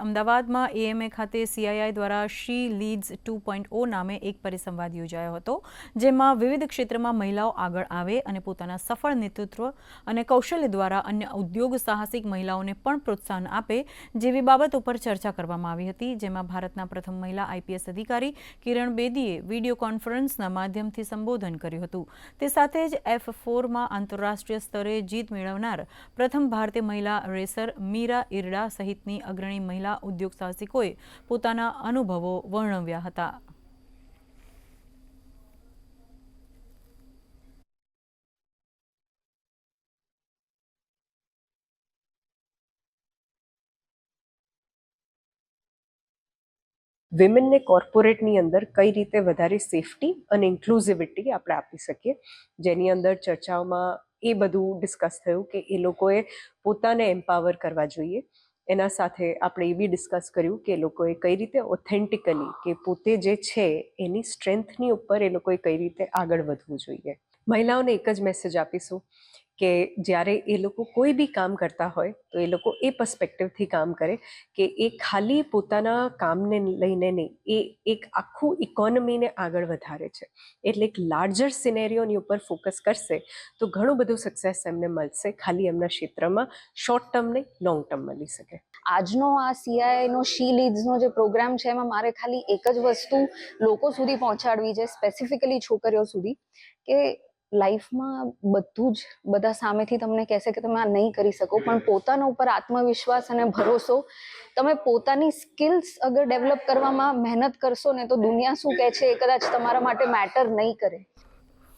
અમદાવાદમાં એએમએ ખાતે સીઆઈઆઈ દ્વારા શી લીડ્સ 2.0 નામે એક પરિસંવાદ યોજાયો હતો, જેમાં વિવિધ ક્ષેત્રમાં મહિલાઓ આગળ આવે અને પોતાના સફળ નેતૃત્વ અને કૌશલ્ય દ્વારા અન્ય ઉદ્યોગ સાહસિક મહિલાઓને પણ પ્રોત્સાહન આપે જેવી બાબત ઉપર ચર્ચા કરવામાં આવી હતી, જેમાં ભારતના પ્રથમ મહિલા આઈપીએસ અધિકારી કિરણ બેદીએ વિડીયો કોન્ફરન્સના માધ્યમથી સંબોધન કર્યું હતું. તે સાથે જ F4માં આંતરરાષ્ટ્રીય સ્તરે જીત મેળવનાર પ્રથમ ભારતીય મહિલા રેસર મીરા ઇરડા સહિતની અગ્રણી મહિલા ઉદ્યોગ સાહસિકોએ પોતાના અનુભવો વર્ણવ્યા હતા. વિમેનને કોર્પોરેટની અંદર કઈ રીતે વધારે સેફટી અને ઇન્ક્લુઝિવિટી આપણે આપી શકીએ, જેની અંદર ચર્ચાઓમાં એ બધું ડિસ્કસ થયું કે એ લોકોએ પોતાને એમ્પાવર કરવા જોઈએ. એના સાથે આપણે એ બી ડિસ્કસ કર્યું કે એ લોકોએ કઈ રીતે ઓથેન્ટિકલી કે પોતે જે છે એની સ્ટ્રેન્થની ઉપર એ લોકોએ કઈ રીતે આગળ વધવું જોઈએ. મહિલાઓને એક જ મેસેજ આપીશું કે જ્યારે એ લોકો કોઈ બી કામ કરતા હોય તો એ લોકો એ પર્સપેક્ટિવથી કામ કરે કે એ ખાલી પોતાના કામને લઈને નહીં, એ એક આખું ઇકોનોમીને આગળ વધારે છે. એટલે એક લાર્જર સિનેરિયોની ઉપર ફોકસ કરશે તો ઘણું બધું સક્સેસ એમને મળશે, ખાલી એમના ક્ષેત્રમાં શોર્ટ ટર્મ નહીં, લોંગ ટર્મ મળી શકે. આજનો આ સીઆઈઆઈનો શી લીડ્સનો જે પ્રોગ્રામ છે એમાં મારે ખાલી એક જ વસ્તુ લોકો સુધી પહોંચાડવી છે, સ્પેસિફિકલી છોકરીઓ સુધી, કે લાઈફમાં બધું જ બધા સામેથી તમને કહેશે કે તમે આ નહીં કરી શકો, પણ પોતાના ઉપર આત્મવિશ્વાસ અને ભરોસો, તમે પોતાની સ્કિલ્સ અગર ડેવલપ કરવામાં મહેનત કરશો ને તો દુનિયા શું કહે છે એ કદાચ તમારા માટે મેટર નહીં કરે.